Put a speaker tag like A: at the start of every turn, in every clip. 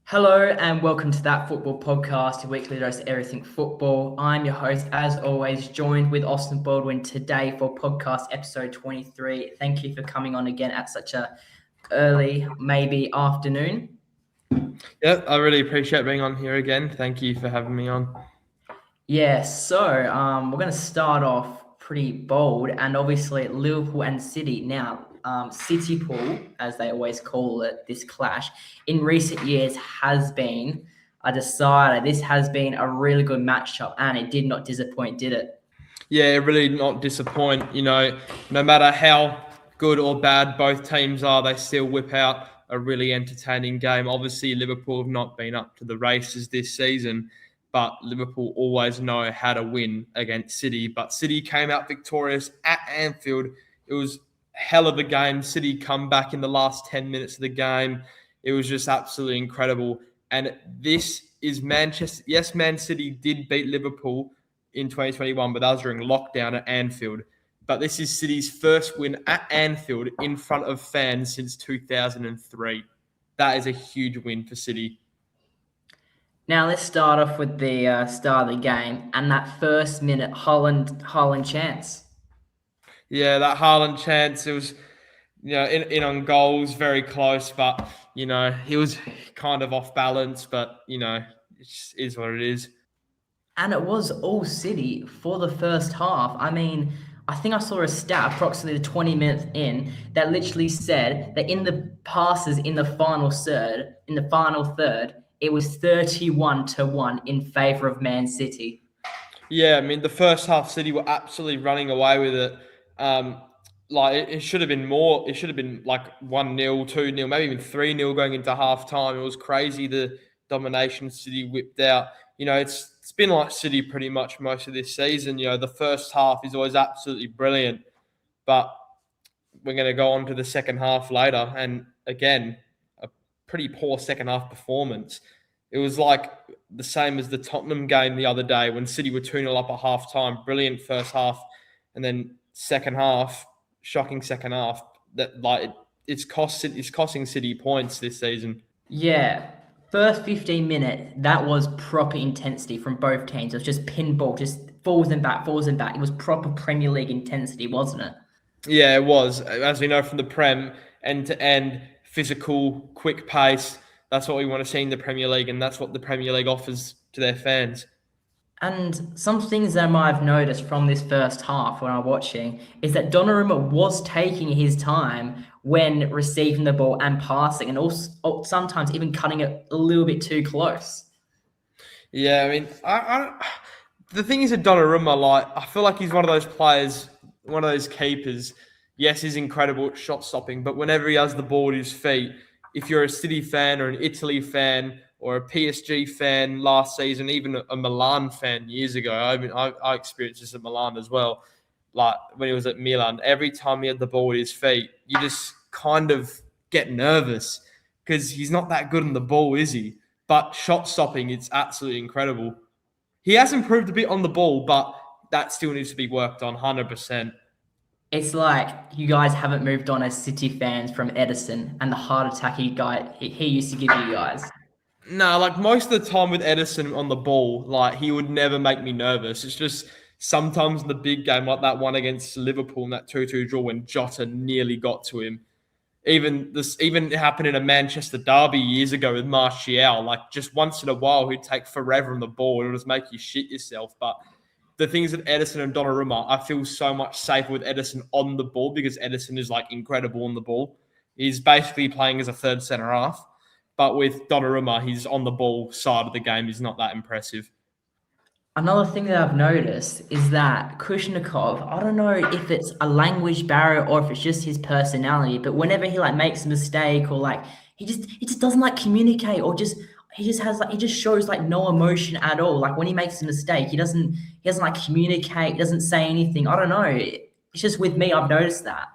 A: Hello and welcome to That Football Podcast, your weekly dose of everything football. I'm your host, as always, joined with Austin Baldwin today for podcast episode 23. Thank you for coming on again at such a early, maybe afternoon.
B: Yeah, I really appreciate being on here again. Thank you for having me on.
A: Yeah, so we're going to start off pretty bold, and obviously Liverpool and City. Now, City Pool, as they always call it, this clash in recent years has been a decider. This has been a really good matchup, and it did not disappoint, did it?
B: Yeah, really not disappoint. No matter how good or bad both teams are, they still whip out a really entertaining game. Obviously, Liverpool have not been up to the races this season, but Liverpool always know how to win against City. But City came out victorious at Anfield. It was hell of a game. City come back in the last 10 minutes of the game. It was just absolutely incredible. And this is Manchester. Yes, Man City did beat Liverpool in 2021, but that was during lockdown at Anfield. But this is City's first win at Anfield in front of fans since 2003. That is a huge win for City.
A: Now let's start off with the start of the game and that first minute Holland chance.
B: Yeah, that Haaland chance, it was, in on goals, very close, but, he was kind of off balance, but, it is what it is.
A: And it was all City for the first half. I mean, I think I saw a stat approximately 20 minutes in that literally said that in the passes in the final third, it was 31-1 in favour of Man City.
B: Yeah, I mean, the first half, City were absolutely running away with it. It should have been more. It should have been like 1-0, 2-0, maybe even 3-0 going into half time. It was crazy the domination City whipped out. It's been like City pretty much most of this season. The first half is always absolutely brilliant, but we're going to go on to the second half later, and again, a pretty poor second half performance. It was like the same as the Tottenham game the other day when City were 2-0 up at half time. Brilliant first half, and then second half, shocking second half. It's costing City points this season.
A: Yeah, first 15 minutes, that was proper intensity from both teams. It was just pinball, just forwards and back, forwards and back. It was proper Premier League intensity, wasn't it?
B: Yeah, it was. As we know from the Prem, end to end, physical, quick pace. That's what we want to see in the Premier League, and that's what the Premier League offers to their fans.
A: And some things that I might have noticed from this first half when I'm watching is that Donnarumma was taking his time when receiving the ball and passing, and also sometimes even cutting it a little bit too close.
B: Yeah, I mean, the thing is, with Donnarumma, I feel like he's one of those players, one of those keepers. Yes, he's incredible at shot stopping, but whenever he has the ball at his feet, if you're a City fan or an Italy fan or a PSG fan last season, even a Milan fan years ago, I experienced this at Milan as well. Like when he was at Milan, every time he had the ball at his feet, you just kind of get nervous because he's not that good on the ball, is he? But shot stopping, it's absolutely incredible. He has improved a bit on the ball, but that still needs to be worked on 100%.
A: It's like you guys haven't moved on as City fans from Edison and the heart attack he used to give you guys.
B: No, like most of the time with Edison on the ball, like he would never make me nervous. It's just sometimes in the big game, like that one against Liverpool in that 2-2 draw when Jota nearly got to him. Even happened in a Manchester derby years ago with Martial. Like just once in a while, he'd take forever on the ball. It would just make you shit yourself. But the things with Edison and Donnarumma, I feel so much safer with Edison on the ball because Edison is like incredible on the ball. He's basically playing as a third centre half. But with Donnarumma, he's on the ball side of the game. He's not that impressive.
A: Another thing that I've noticed is that Kushnikov, I don't know if it's a language barrier or if it's just his personality, but whenever he like makes a mistake or like he just doesn't like communicate or just he just shows like no emotion at all. Like when he makes a mistake, he doesn't like communicate, he doesn't say anything. I don't know. It's just with me, I've noticed that.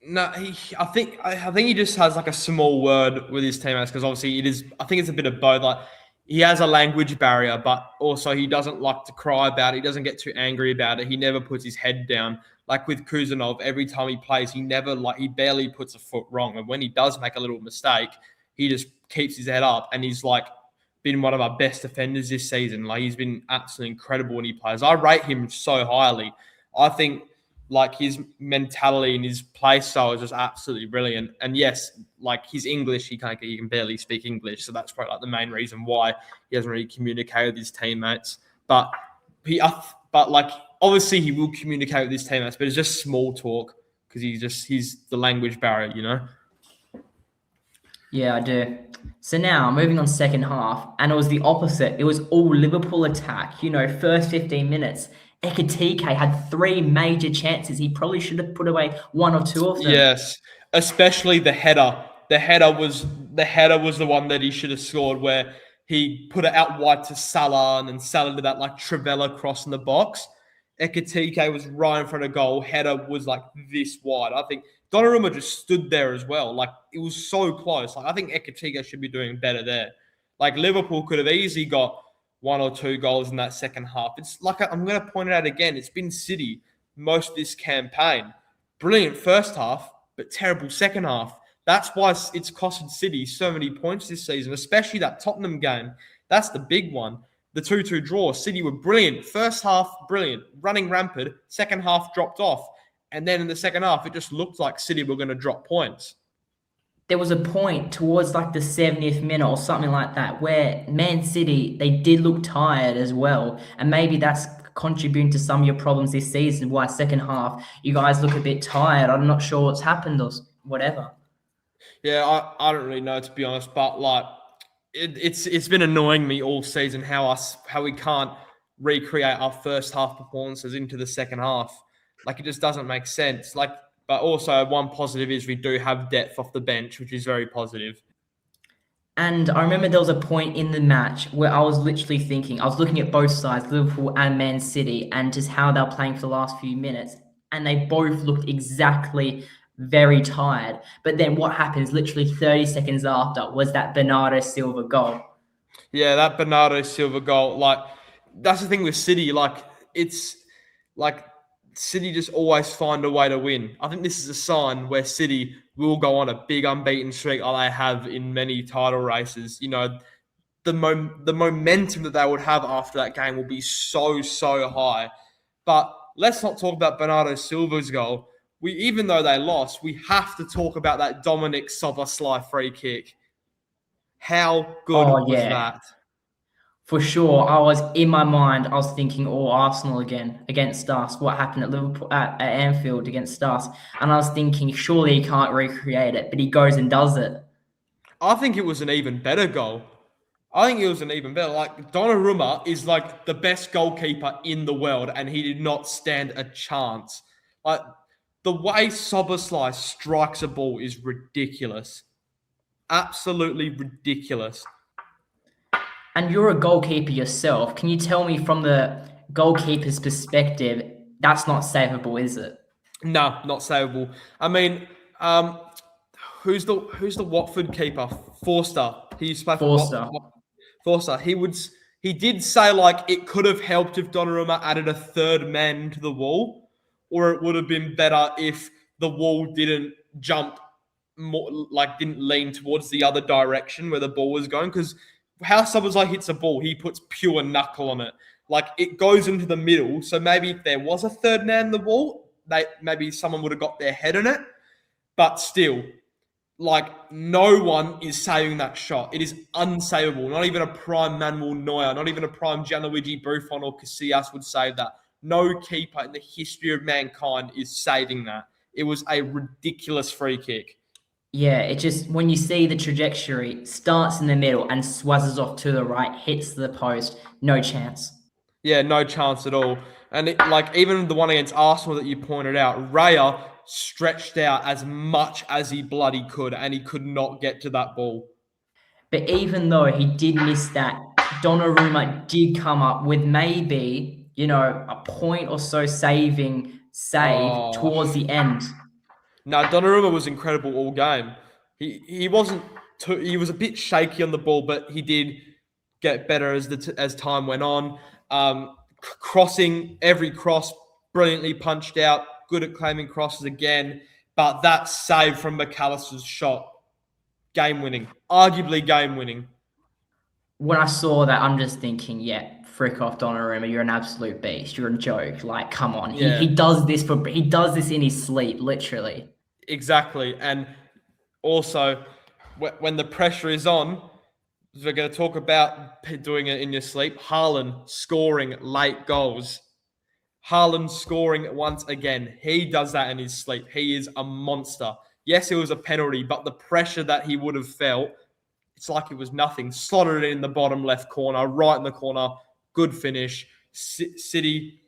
B: No, I think he just has like a small word with his teammates because obviously it is. I think it's a bit of both. Like he has a language barrier, but also he doesn't like to cry about it. He doesn't get too angry about it. He never puts his head down. Like with Kuzanov, every time he plays, he barely puts a foot wrong. And when he does make a little mistake, he just keeps his head up, and he's like been one of our best defenders this season. Like he's been absolutely incredible when he plays. I rate him so highly. I think like his mentality and his play style is just absolutely brilliant. And yes, like his English, he can barely speak English, so that's probably like the main reason why he hasn't really communicated with his teammates. But like obviously he will communicate with his teammates, but it's just small talk because he's the language barrier, you know.
A: Yeah, I do. So now, moving on second half, and it was the opposite. It was all Liverpool attack. First 15 minutes, Ekitike had 3 major chances. He probably should have put away 1 or 2 of them.
B: Yes, especially the header. The header was the one that he should have scored, where he put it out wide to Salah, and then Salah did that like Trivela cross in the box. Ekitike was right in front of goal. Header was like this wide. I think Donnarumma just stood there as well. Like it was so close. Like I think Ekitike should be doing better there. Like Liverpool could have easily got 1 or 2 goals in that second half. It's like I'm going to point it out again. It's been City most of this campaign. Brilliant first half, but terrible second half. That's why it's costed City so many points this season, especially that Tottenham game. That's the big one. The 2-2 draw. City were brilliant. First half, brilliant. Running rampant. Second half dropped off. And then in the second half, it just looked like City were going to drop points.
A: There was a point towards like the 70th minute or something like that where Man City, they did look tired as well. And maybe that's contributing to some of your problems this season, why second half you guys look a bit tired. I'm not sure what's happened or whatever.
B: Yeah, I don't really know, to be honest, but like it's been annoying me all season how we can't recreate our first half performances into the second half. Like it just doesn't make sense. Like, but also one positive is we do have depth off the bench, which is very positive.
A: And I remember there was a point in the match where I was literally thinking, I was looking at both sides, Liverpool and Man City, and just how they were playing for the last few minutes. And they both looked exactly very tired. But then what happens literally 30 seconds after was that Bernardo Silva goal.
B: Yeah, that Bernardo Silva goal. Like, that's the thing with City. Like, it's like City just always find a way to win. I think this is a sign where City will go on a big unbeaten streak like they have in many title races. The momentum that they would have after that game will be so high. But let's not talk about Bernardo Silva's goal. Even though they lost, we have to talk about that Dominic Szoboszlai free kick. How good was that?
A: For sure, I was in my mind. I was thinking, Arsenal again against us. What happened at Liverpool at Anfield against us? And I was thinking, surely he can't recreate it, but he goes and does it.
B: I think it was an even better goal. Like Donnarumma is like the best goalkeeper in the world, and he did not stand a chance. Like the way Szoboszlai strikes a ball is ridiculous, absolutely ridiculous.
A: And you're a goalkeeper yourself. Can you tell me from the goalkeeper's perspective, that's not savable, is it?
B: No, not savable. I mean, who's the Watford keeper? Forster. He used to play for
A: Forster.
B: Forster. He did say like it could have helped if Donnarumma added a third man to the wall, or it would have been better if the wall didn't jump more, like didn't lean towards the other direction where the ball was going. Because how Szoboszlai hits a ball, he puts pure knuckle on it. Like it goes into the middle. So maybe if there was a third man in the wall, maybe someone would have got their head in it. But still, like no one is saving that shot. It is unsavable. Not even a prime Manuel Neuer, not even a prime Gianluigi Buffon or Casillas would save that. No keeper in the history of mankind is saving that. It was a ridiculous free kick.
A: Yeah, it just, when you see the trajectory, starts in the middle and swazzes off to the right, hits the post, no chance.
B: Yeah, no chance at all. And even the one against Arsenal that you pointed out, Raya stretched out as much as he bloody could, and he could not get to that ball.
A: But even though he did miss that, Donnarumma did come up with maybe, a point or so save towards the end.
B: No, Donnarumma was incredible all game. He wasn't he was a bit shaky on the ball, but he did get better as time went on. Crossing every cross, brilliantly punched out, good at claiming crosses again. But that save from McAllister's shot, game winning, arguably game winning.
A: When I saw that, I'm just thinking, yeah, frick off, Donnarumma, you're an absolute beast. You're a joke. Like, come on. He
B: Yeah,
A: does this in his sleep, literally.
B: exactly. And also, when the pressure is on, we're going to talk about doing it in your sleep. Haaland scoring late goals. Haaland scoring once again. He does that in his sleep. He is a monster. Yes, it was a penalty, but the pressure that he would have felt, it's like it was nothing. Slotted it in the bottom left corner, right in the corner. Good finish. City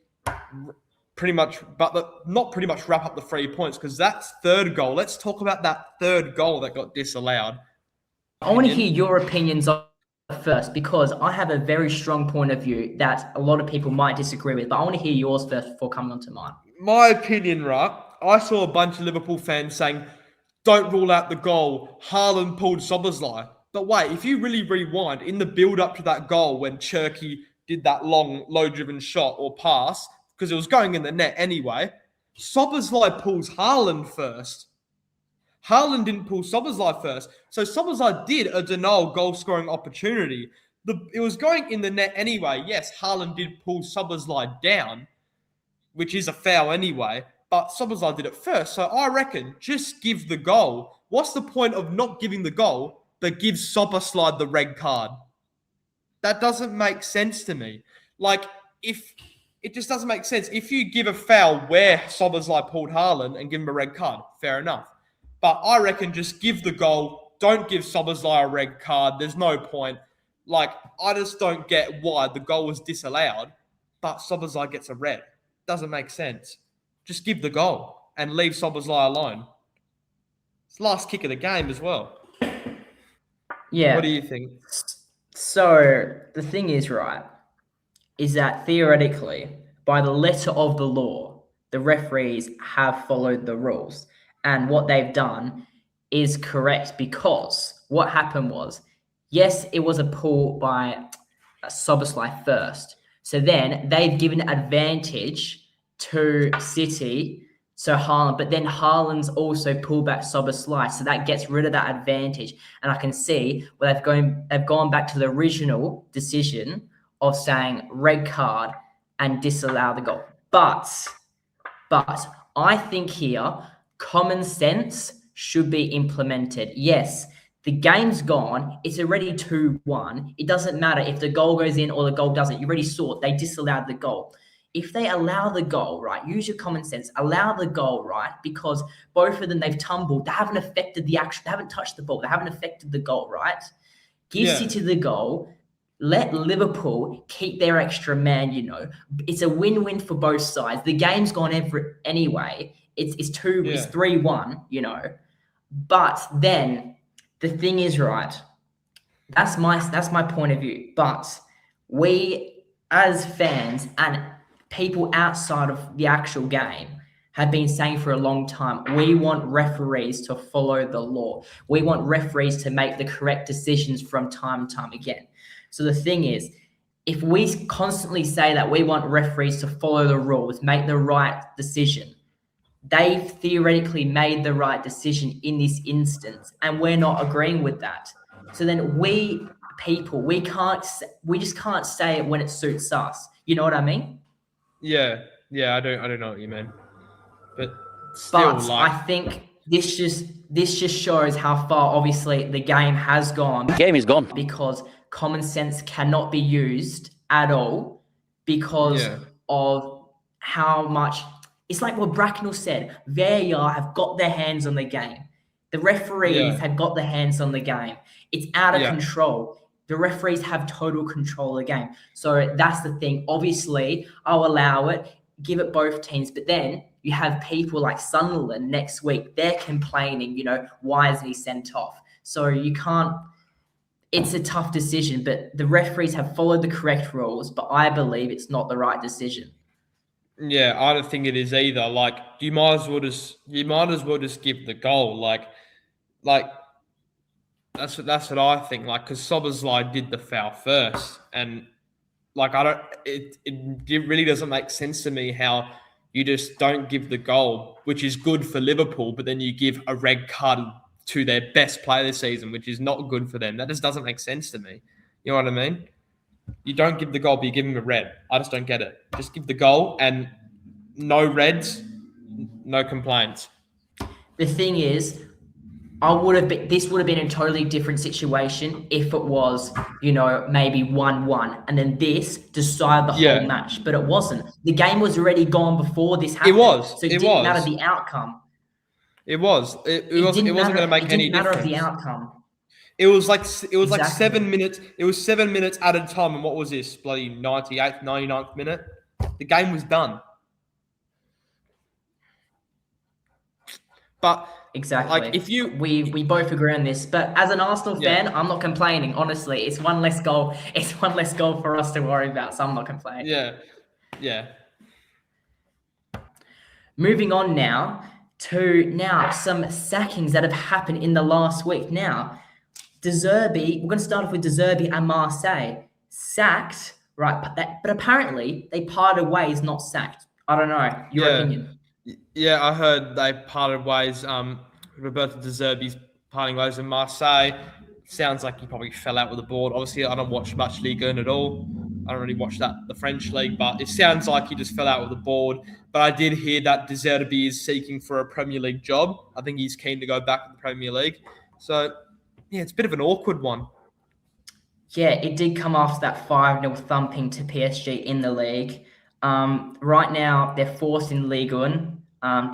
B: pretty much, but not pretty much wrap up the 3 points because that's third goal. Let's talk about that third goal that got disallowed.
A: I want to hear your opinions on it first because I have a very strong point of view that a lot of people might disagree with, but I want to hear yours first before coming on to mine.
B: My opinion, right? I saw a bunch of Liverpool fans saying, don't rule out the goal. Haaland pulled Szoboszlai. But wait, if you really rewind, in the build-up to that goal when Cherki did that long, low-driven shot or pass, because it was going in the net anyway, Szoboszlai pulls Haaland first. Haaland didn't pull Szoboszlai first. So Szoboszlai did a denial goal-scoring opportunity. It was going in the net anyway. Yes, Haaland did pull Szoboszlai down, which is a foul anyway, but Szoboszlai did it first. So I reckon just give the goal. What's the point of not giving the goal, but give Szoboszlai the red card? That doesn't make sense to me. Like, if it just doesn't make sense. If you give a foul where Szoboszlai pulled Haaland and give him a red card, fair enough. But I reckon just give the goal. Don't give Szoboszlai a red card. There's no point. Like, I just don't get why the goal was disallowed, but Szoboszlai gets a red. Doesn't make sense. Just give the goal and leave Szoboszlai alone. It's the last kick of the game as well.
A: Yeah.
B: What do you think?
A: So the thing is, right, is that theoretically, by the letter of the law, the referees have followed the rules. And what they've done is correct because what happened was, yes, it was a pull by Szoboszlai first. So then they've given advantage to City, so Haaland, but then Haaland's also pulled back Szoboszlai, so that gets rid of that advantage. And I can see where they've gone back to the original decision of saying red card and disallow the goal. But I think here common sense should be implemented. Yes, the game's gone. It's already 2-1. It doesn't matter if the goal goes in or the goal doesn't. You already saw it. They disallowed the goal. If they allow the goal, right, use your common sense, allow the goal, right, because both of them, they've tumbled. They haven't affected the action. They haven't touched the ball. They haven't affected the goal, right? Give City the goal. Let Liverpool keep their extra man, It's a win-win for both sides. The game's gone anyway. It's 3-1, But then the thing is, right, that's my point of view. But we as fans and people outside of the actual game have been saying for a long time, we want referees to follow the law. We want referees to make the correct decisions from time and time again. So the thing is, if we constantly say that we want referees to follow the rules, make the right decision, they've theoretically made the right decision in this instance, and we're not agreeing with that. So then we just can't say it when it suits us. You know what I mean?
B: Yeah, I don't know what you mean, but still,
A: I think this just shows how far obviously the game has gone.
C: The game is gone
A: because common sense cannot be used at all because of how much. It's like what Bracknell said. VAR have got their hands on the game. The referees have got their hands on the game. It's out of control. The referees have total control of the game. So that's the thing. Obviously, I'll allow it, give it both teams. But then you have people like Sunderland next week. They're complaining, why isn't he sent off? So you can't. It's a tough decision, but the referees have followed the correct rules. But I believe it's not the right decision.
B: Yeah, I don't think it is either. Like, you might as well just give the goal. Like that's what I think. Like, because Szoboszlai did the foul first, and like it really doesn't make sense to me how you just don't give the goal, which is good for Liverpool, but then you give a red card to their best player this season, which is not good for them. That just doesn't make sense to me. You know what I mean? You don't give the goal, but you give him a red. I just don't get it. Just give the goal and no reds, no complaints.
A: The thing is, this would have been a totally different situation if it was, maybe 1-1, and then this decided the whole match. But it wasn't. The game was already gone before this happened. So it didn't matter the outcome.
B: It wasn't going to make any difference. It didn't matter of the outcome. It was like like 7 minutes. It was 7 minutes at a time. And what was this? Bloody 98th, 99th minute. The game was done. But
A: exactly, like if we both agree on this. But as an Arsenal fan, I'm not complaining. Honestly, it's one less goal. It's one less goal for us to worry about. So I'm not complaining.
B: Yeah.
A: Moving on now to some sackings that have happened in the last week. Now, De Zerbi, we're going to start off with De Zerbi and Marseille. Sacked, right? But apparently they parted ways, not sacked. I don't know. Your opinion?
B: Yeah, I heard they parted ways. Roberto De Zerbi's parting ways with Marseille. Sounds like he probably fell out with the board. Obviously, I don't watch much Ligue 1 at all. I don't really watch the French league, but it sounds like he just fell out with the board. But I did hear that De Zerbi is seeking for a Premier League job. I think he's keen to go back to the Premier League. So, yeah, it's a bit of an awkward one.
A: Yeah, it did come after that 5-0 thumping to PSG in the league. Right now, they're fourth in Ligue 1,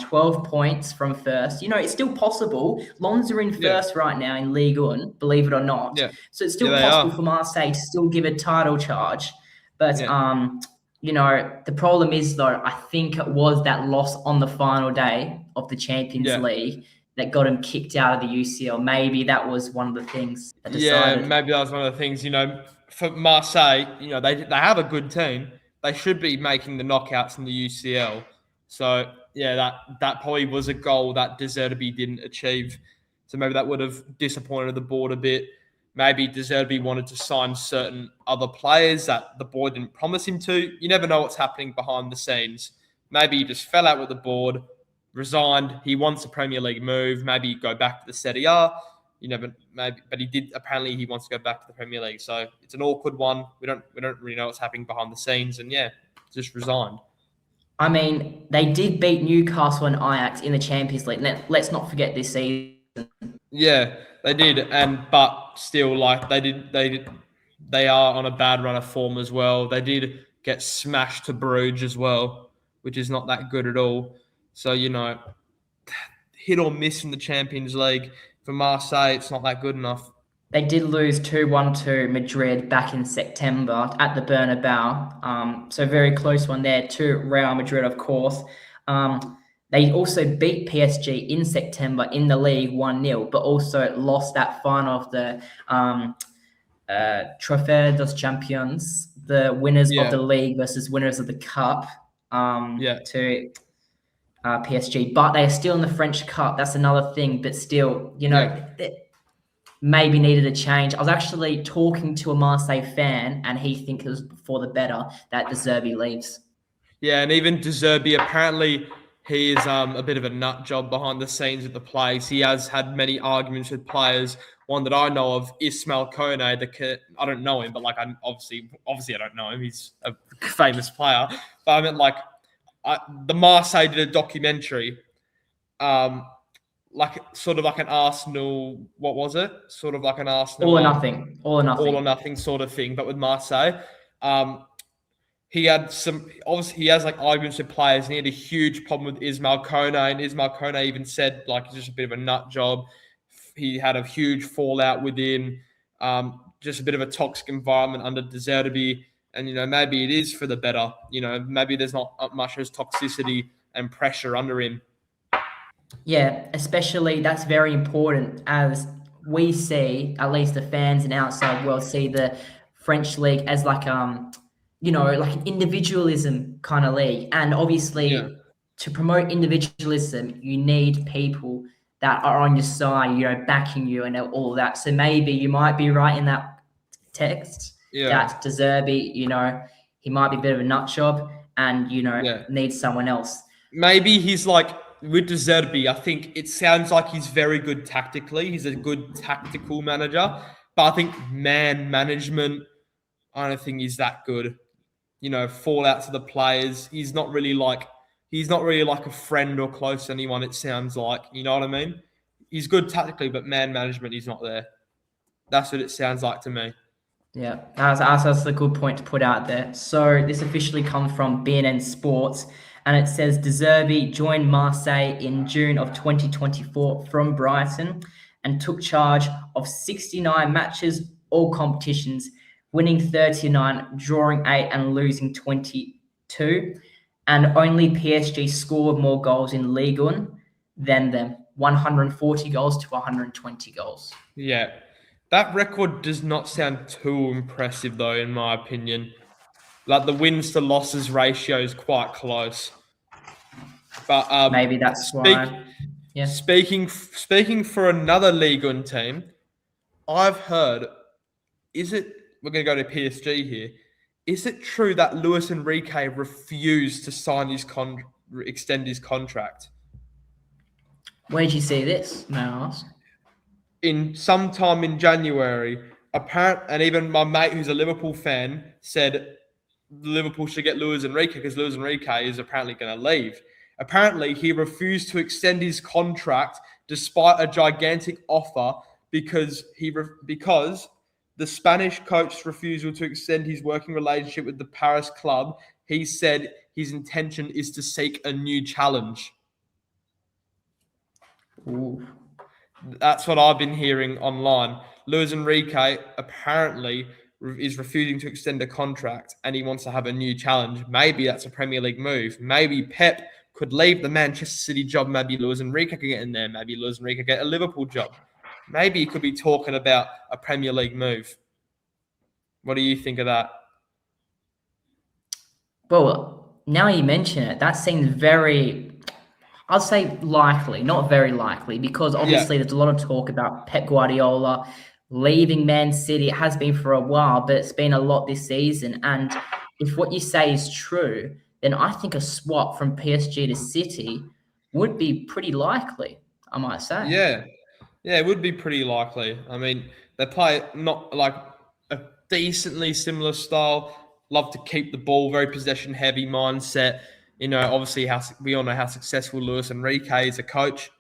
A: 12 points from first. It's still possible. Lens are in first right now in Ligue 1, believe it or not.
B: Yeah.
A: So it's still possible for Marseille to still give a title charge. But, the problem is, though, I think it was that loss on the final day of the Champions League that got him kicked out of the UCL. Maybe that was one of the things that decided.
B: Yeah, maybe that was one of the things, for Marseille, they have a good team. They should be making the knockouts in the UCL. So, yeah, that probably was a goal that De Zerbi didn't achieve. So maybe that would have disappointed the board a bit. Maybe De Zerbi wanted to sign certain other players that the board didn't promise him to. You never know what's happening behind the scenes. Maybe he just fell out with the board, resigned. He wants a Premier League move. Maybe go back to the Serie A. But he did. Apparently, he wants to go back to the Premier League. So it's an awkward one. We don't really know what's happening behind the scenes, and just resigned.
A: I mean, they did beat Newcastle and Ajax in the Champions League. Let's not forget this season.
B: Yeah, they did, but still, like they are on a bad run of form as well. They did get smashed to Bruges as well, which is not that good at all. So hit or miss in the Champions League. For Marseille, it's not that good enough.
A: They did lose 2-1 to Madrid back in September at the Bernabeu. So very close one there to Real Madrid, of course. They also beat PSG in September in the league 1-0, but also lost that final of the Trofeo dos Champions, the winners of the league versus winners of the cup, to PSG. But they are still in the French Cup. That's another thing. But still, maybe needed a change. I was actually talking to a Marseille fan, and he thinks it was for the better that De Zerbi leaves.
B: Yeah, and even De Zerbi, apparently he is a bit of a nut job behind the scenes at the place. He has had many arguments with players. One that I know of, Ismail Kone. I don't know him, but obviously I don't know him. He's a famous player. But I meant the Marseille did a documentary, sort of like an Arsenal. What was it? Sort of like an Arsenal.
A: All or nothing
B: sort of thing, but with Marseille. He had he has arguments with players, and he had a huge problem with Ismail Kone, and Ismail Kone even said he's just a bit of a nut job. He had a huge fallout with him, just a bit of a toxic environment under De Zerbi, and maybe it is for the better. Maybe there's not much as toxicity and pressure under him.
A: Yeah, especially that's very important, as we see, at least the fans and outside world see the French league as like an individualism kind of league. And obviously to promote individualism, you need people that are on your side, backing you and all of that. So maybe you might be right in that text that De Zerbi, he might be a bit of a nut job and, needs someone else.
B: Maybe he's with De Zerbi, I think it sounds like he's very good tactically. He's a good tactical manager, but I think man management, I don't think he's that good. Fallout to the players. He's not really like a friend or close to anyone. It sounds like, you know what I mean. He's good tactically, but man management, he's not there. That's what it sounds like to me.
A: Yeah, that's a good point to put out there. So this officially comes from BNN Sports, and it says De Zerbi joined Marseille in June of 2024 from Brighton and took charge of 69 matches, all competitions, winning 39, drawing 8 and losing 22. And only PSG scored more goals in Ligue 1 than them, 140 goals to 120 goals.
B: Yeah. That record does not sound too impressive, though, in my opinion. Like the wins to losses ratio is quite close. But
A: maybe that's why. Yeah.
B: Speaking for another Ligue 1 team, I've heard. We're going to go to PSG here. Is it true that Luis Enrique refused to extend his contract?
A: Where did you see this, may I ask?
B: In sometime in January, and even my mate who's a Liverpool fan said Liverpool should get Luis Enrique because Luis Enrique is apparently going to leave. Apparently, he refused to extend his contract despite a gigantic offer because the Spanish coach's refusal to extend his working relationship with the Paris club. He said his intention is to seek a new challenge.
A: Ooh.
B: That's what I've been hearing online. Luis Enrique apparently is refusing to extend a contract and he wants to have a new challenge. Maybe that's a Premier League move. Maybe Pep could leave the Manchester City job. Maybe Luis Enrique could get in there. Maybe Luis Enrique get a Liverpool job. Maybe he could be talking about a Premier League move. What do you think of that?
A: Well, now you mention it, that seems very, I'd say likely, not very likely, because obviously there's a lot of talk about Pep Guardiola leaving Man City. It has been for a while, but it's been a lot this season. And if what you say is true, then I think a swap from PSG to City would be pretty likely, I might say.
B: Yeah, it would be pretty likely. I mean, they play not like a decently similar style. Love to keep the ball, very possession-heavy mindset. Obviously, we all know how successful Luis Enrique is a coach.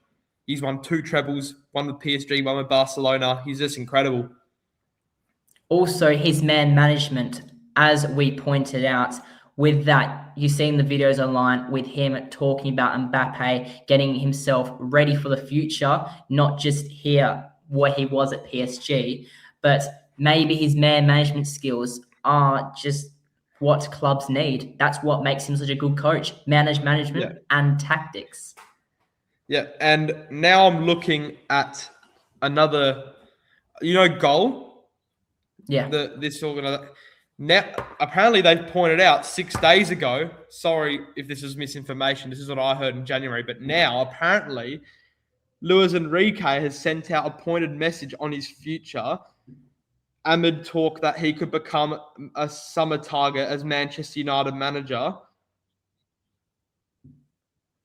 B: He's won 2 trebles, one with PSG, one with Barcelona. He's just incredible.
A: Also, his man management, as we pointed out, with that, you've seen the videos online with him talking about Mbappe getting himself ready for the future, not just here where he was at PSG, but maybe his man management skills are just what clubs need. That's what makes him such a good coach, management and tactics.
B: Yeah, and now I'm looking at another, goal.
A: Yeah.
B: This organization. Now, apparently they pointed out 6 days ago, sorry if this is misinformation, this is what I heard in January, but now apparently Luis Enrique has sent out a pointed message on his future amid talk that he could become a summer target as Manchester United manager.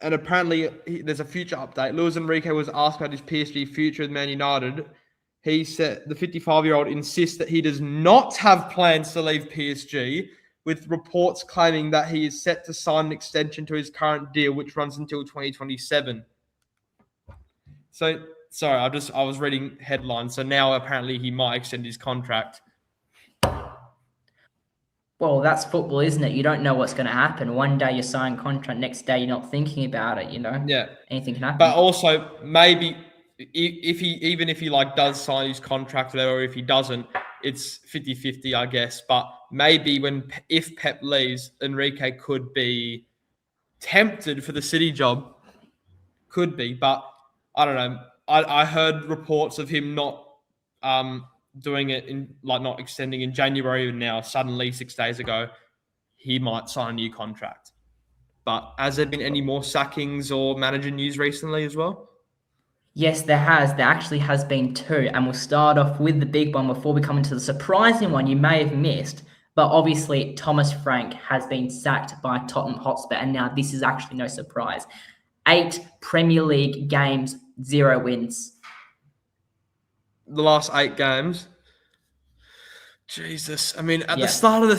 B: And apparently there's a future update. Luis Enrique was asked about his PSG future with Man United. He said the 55-year-old insists that he does not have plans to leave PSG, with reports claiming that he is set to sign an extension to his current deal, which runs until 2027. So, sorry, I was reading headlines. So now apparently he might extend his contract.
A: Well, that's football, isn't it? You don't know what's going to happen. One day you sign contract, next day you're not thinking about it,
B: Yeah.
A: Anything can happen.
B: But also, maybe if he does sign his contract or if he doesn't, it's 50-50, I guess. But maybe if Pep leaves, Enrique could be tempted for the City job. Could be, but I don't know. I heard reports of him not doing it not extending in January, and now suddenly 6 days ago he might sign a new contract. But has there been any more sackings or manager news recently as well?
A: Yes, there has. There actually has been 2, and we'll start off with the big one before we come into the surprising one you may have missed. But obviously, Thomas Frank has been sacked by Tottenham Hotspur, and now this is actually no surprise. 8 Premier League games, 0 wins.
B: The last 8 games. Jesus, I mean, at the
A: Yeah.
B: start of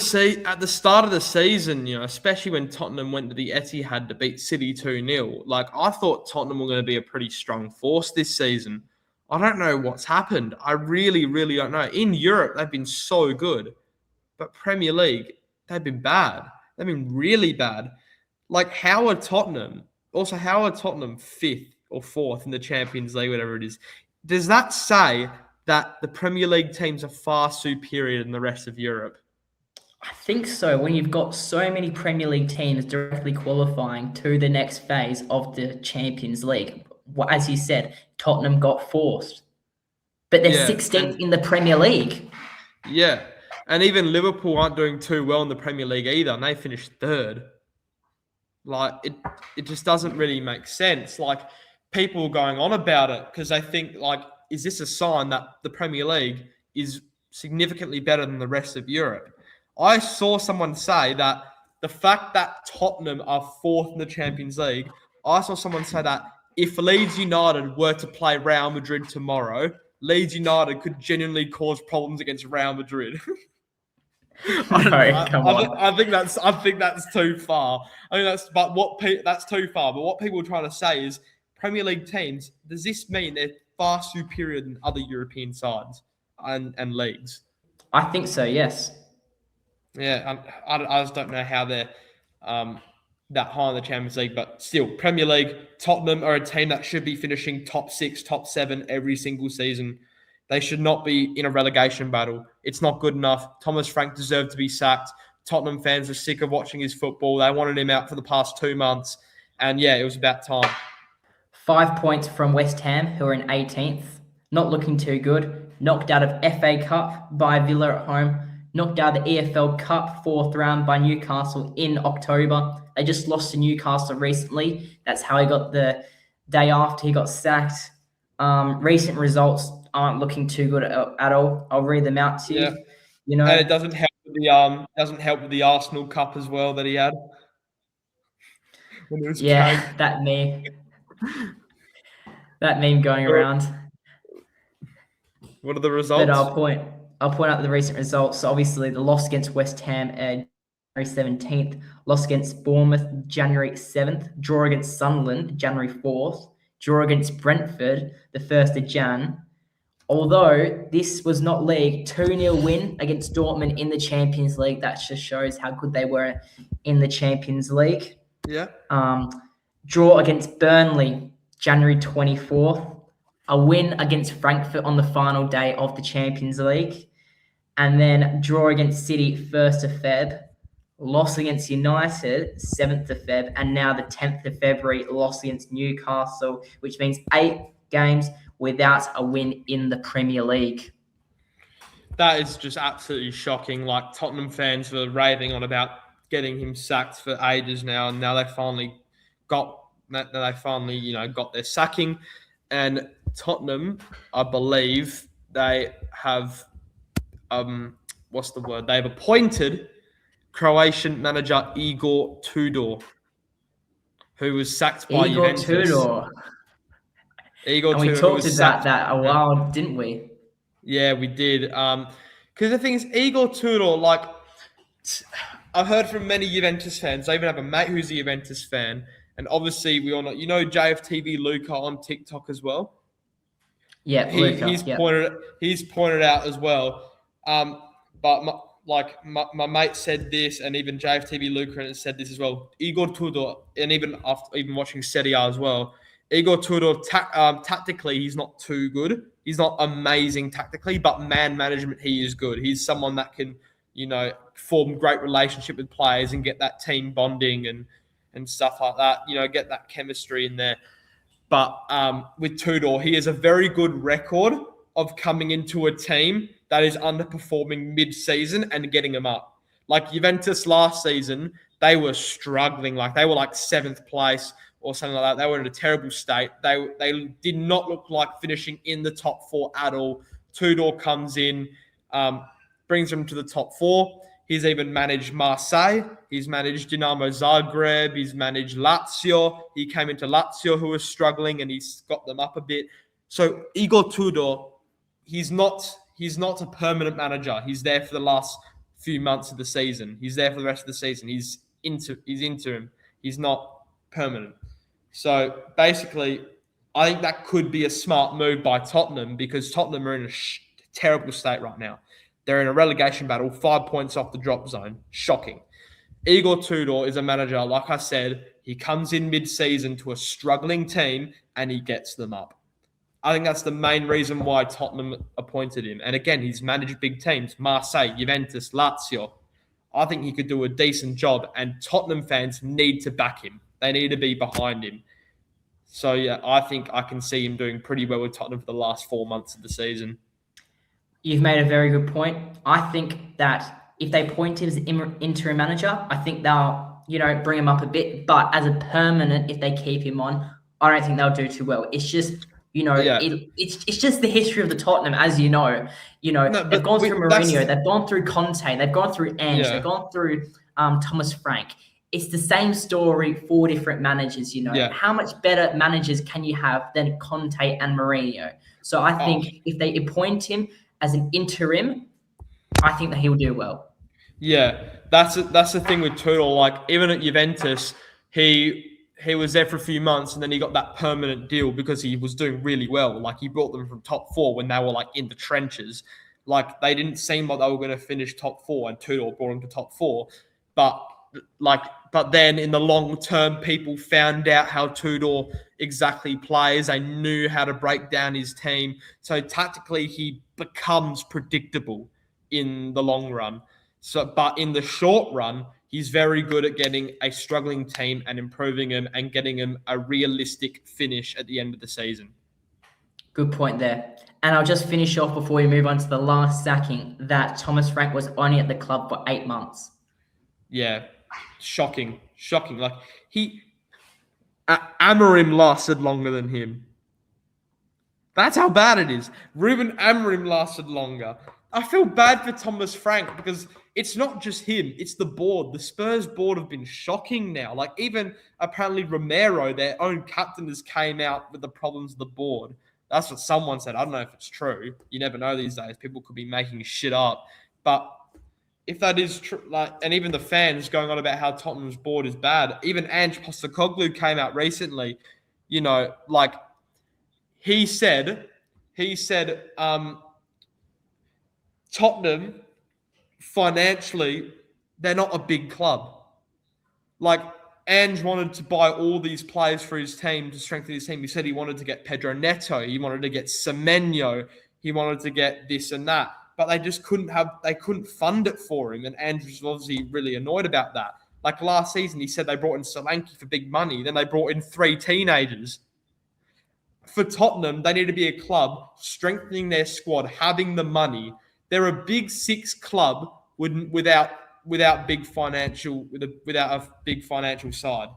B: the season, especially when Tottenham went to the Etihad to beat City 2-0, like I thought Tottenham were going to be a pretty strong force this season. I don't know what's happened. I really, really don't know. In Europe, they've been so good, but Premier League, they've been bad. They've been really bad. Like, how are Tottenham 5th or 4th in the Champions League, whatever it is? Does that say that the Premier League teams are far superior than the rest of Europe?
A: I think so. When you've got so many Premier League teams directly qualifying to the next phase of the Champions League, well, as you said, Tottenham got forced, but they're
B: Yeah,
A: 16th in the Premier League.
B: yeah. And even Liverpool aren't doing too well in the Premier League either, and they finished 3rd. Like, it just doesn't really make sense. Like, people are going on about it because they think, like, is this a sign that the Premier League is significantly better than the rest of Europe? I saw someone say that the fact that Tottenham are 4th in the Champions League, I saw someone say that if Leeds United were to play Real Madrid tomorrow, Leeds United could genuinely cause problems against Real Madrid.
A: No, come on.
B: I think that's too far. That's too far. But what people are trying to say is Premier League teams. Does this mean they're far superior than other European sides and leagues?
A: I think so, yes.
B: Yeah, I just don't know how they're that high in the Champions League, but still, Premier League, Tottenham are a team that should be finishing top 6, top 7 every single season. They should not be in a relegation battle. It's not good enough. Thomas Frank deserved to be sacked. Tottenham fans are sick of watching his football. They wanted him out for the past 2 months. And yeah, it was about time.
A: 5 points from West Ham, who are in 18th. Not looking too good. Knocked out of FA Cup by Villa at home. Knocked out of the EFL Cup 4th round by Newcastle in October. They just lost to Newcastle recently. That's how he got the day after he got sacked. Recent results aren't looking too good at all. I'll read them out to you.
B: Yeah. And it doesn't help with the Arsenal Cup as well that he had. When it was
A: that meme going around.
B: What are the results?
A: But I'll point out the recent results. So obviously, the loss against West Ham January 17th, loss against Bournemouth January 7th, draw against Sunderland January 4th, draw against Brentford the 1st of Jan. Although this was not league, 2-0 win against Dortmund in the Champions League. That just shows how good they were in the Champions League.
B: Yeah.
A: Draw against Burnley January 24th. A win against Frankfurt on the final day of the Champions League. And then draw against City 1st of Feb. Loss against United 7th of Feb. And now the 10th of February, loss against Newcastle, which means 8 games without a win in the Premier League.
B: That is just absolutely shocking. Like, Tottenham fans were raving on about getting him sacked for ages now, and now they finally got their sacking. And Tottenham, I believe, they have they've appointed Croatian manager Igor Tudor, who was sacked by Juventus. Igor
A: and we
B: Tudor
A: talked about that a while, didn't we?
B: Yeah, we did. Because the thing is, Igor Tudor, like, I've heard from many Juventus fans. I even have a mate who's a Juventus fan. And obviously, we all know, JFTV Luca on TikTok as well?
A: Yeah,
B: He's pointed out as well. But my mate said this, and even JFTV Luca has said this as well. Igor Tudor, and even watching Serie A as well, Igor Tudor, tactically, he's not too good. He's not amazing tactically, but man management, he is good. He's someone that can, form great relationship with players and get that team bonding and stuff like that. Get that chemistry in there. But with Tudor, he has a very good record of coming into a team that is underperforming mid-season and getting them up. Like Juventus last season, they were struggling. Like, they were like 7th place or something like that. They were in a terrible state. They did not look like finishing in the top 4 at all. Tudor comes in, brings them to the top 4. He's even managed Marseille. He's managed Dinamo Zagreb. He's managed Lazio. He came into Lazio, who was struggling, and he's got them up a bit. So Igor Tudor, he's not a permanent manager. He's there for the last few months of the season. He's there for the rest of the season. He's interim. He's not permanent. So basically, I think that could be a smart move by Tottenham, because Tottenham are in a terrible state right now. They're in a relegation battle, 5 points off the drop zone. Shocking. Igor Tudor is a manager, like I said, he comes in mid-season to a struggling team and he gets them up. I think that's the main reason why Tottenham appointed him. And again, he's managed big teams, Marseille, Juventus, Lazio. I think he could do a decent job, and Tottenham fans need to back him. They need to be behind him. So, yeah, I think I can see him doing pretty well with Tottenham for the last 4 months of the season.
A: You've made a very good point. I think that if they appoint him as interim manager, I think they'll, bring him up a bit. But as a permanent, if they keep him on, I don't think they'll do too well. It's just, it's just the history of the Tottenham, as you know. They've gone through Mourinho, they've gone through Conte, they've gone through Ange, they've gone through Thomas Frank. It's the same story, 4 different managers, How much better managers can you have than Conte and Mourinho? So I think if they appoint him as an interim, I think that he will do well.
B: Yeah, that's the thing with Tudor. Like, even at Juventus, he was there for a few months and then he got that permanent deal because he was doing really well. Like, he brought them from top 4 when they were like in the trenches. Like, they didn't seem like they were going to finish top 4, and Tudor brought them to top 4. But then in the long term, people found out how Tudor exactly plays. They knew how to break down his team. So tactically, he becomes predictable in the long run. But in the short run, he's very good at getting a struggling team and improving them and getting them a realistic finish at the end of the season.
A: Good point there. And I'll just finish off before we move on to the last sacking, that Thomas Frank was only at the club for 8 months.
B: Yeah, shocking. Like, Amorim lasted longer than him. That's how bad it is. Ruben Amorim lasted longer. I feel bad for Thomas Frank because it's not just him, it's the board. The Spurs board have been shocking now. Like, even apparently Romero, their own captain, has came out with the problems of the board. That's what someone said. I don't know if it's true. You never know these days. People could be making shit up. But if that is true, and even the fans going on about how Tottenham's board is bad, even Ange Postecoglou came out recently, he said, Tottenham, financially, they're not a big club. Like, Ange wanted to buy all these players for his team to strengthen his team. He said he wanted to get Pedro Neto. He wanted to get Semenyo. He wanted to get this and that. But they just couldn't fund it for him. And Ange was obviously really annoyed about that. Like, last season, he said they brought in Solanke for big money. Then they brought in 3 teenagers. For Tottenham, they need to be a club strengthening their squad, having the money. They're a big 6 club without a big financial side.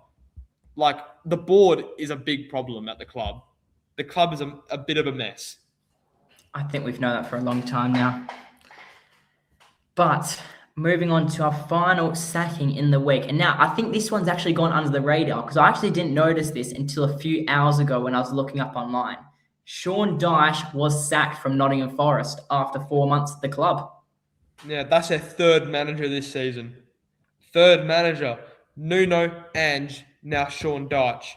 B: Like, the board is a big problem at the club. The club is a bit of a mess.
A: I think we've known that for a long time now. But moving on to our final sacking in the week. And now I think this one's actually gone under the radar because I actually didn't notice this until a few hours ago when I was looking up online. Sean Dyche was sacked from Nottingham Forest after 4 months at the club.
B: Yeah, that's their 3rd manager this season. 3rd manager. Nuno, Ange, now Sean Dyche.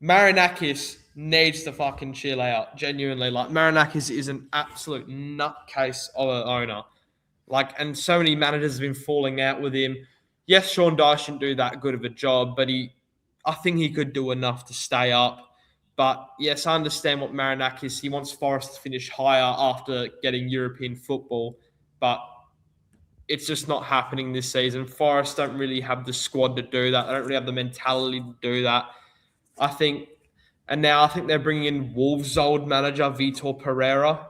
B: Marinakis needs to fucking chill out, genuinely. Like, Marinakis is an absolute nutcase of an owner. Like, and so many managers have been falling out with him. Yes, Sean Dyche didn't do that good of a job, but I think he could do enough to stay up. But yes, I understand what Marinakis, he wants Forest to finish higher after getting European football, but it's just not happening this season. Forest don't really have the squad to do that. They don't really have the mentality to do that. I think they're bringing in Wolves' old manager, Vitor Pereira.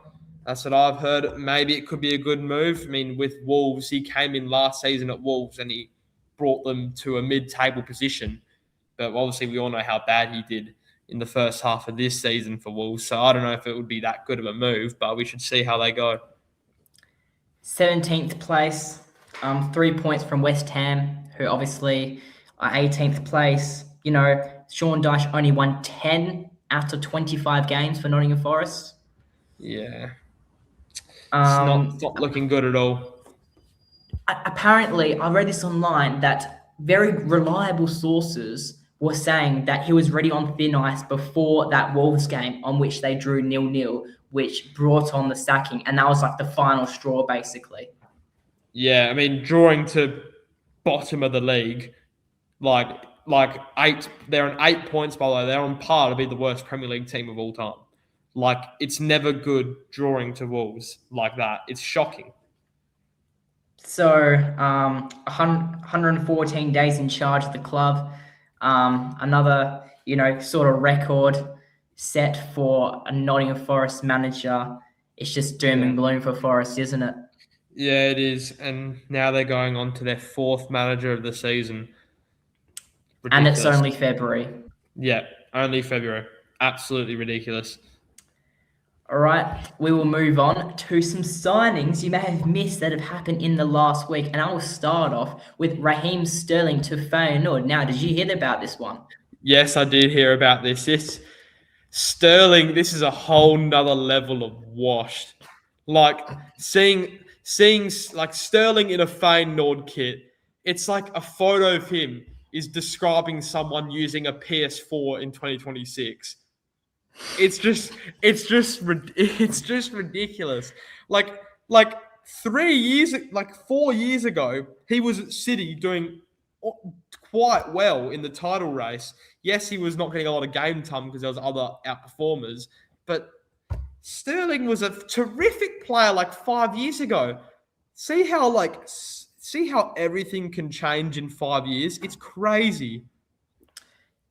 B: That's what I've heard. Maybe it could be a good move. I mean, with Wolves, he came in last season at Wolves and he brought them to a mid-table position. But obviously, we all know how bad he did in the first half of this season for Wolves. So I don't know if it would be that good of a move, but we should see how they go.
A: 17th place. 3 points from West Ham, who obviously are 18th place. Sean Dyche only won 10 out of 25 games for Nottingham Forest.
B: Yeah, it's
A: Um,
B: not looking good at all.
A: Apparently, I read this online that very reliable sources were saying that he was ready on thin ice before that Wolves game on which they drew 0-0, which brought on the sacking. And that was like the final straw, basically.
B: Yeah, I mean, drawing to bottom of the league, like eight. They're on 8 points, by the way. They're on par to be the worst Premier League team of all time. Like, it's never good drawing to Wolves like that. It's shocking.
A: So, 114 days in charge of the club. Another, sort of record set for a Nottingham Forest manager. It's just doom and gloom for Forest, isn't it?
B: Yeah, it is. And now they're going on to their fourth manager of the season.
A: And it's
B: Ridiculous.
A: only February.
B: Yeah, only February. Absolutely ridiculous.
A: All right, we will move on to some signings you may have missed that have happened in the last week. And I will start off with Raheem Sterling to Feyenoord. Now, did you hear about this one?
B: Yes, I did hear about this. Sterling, this is a whole nother level of washed. Like seeing like Sterling in a Feyenoord kit, it's like a photo of him is describing someone using a PS4 in 2026. It's just ridiculous. Like 3 years, like 4 years ago, he was at City doing quite well in the title race. Yes, he was not getting a lot of game time because there was other outperformers, but Sterling was a terrific player like 5 years ago. See how everything can change in 5 years? It's crazy.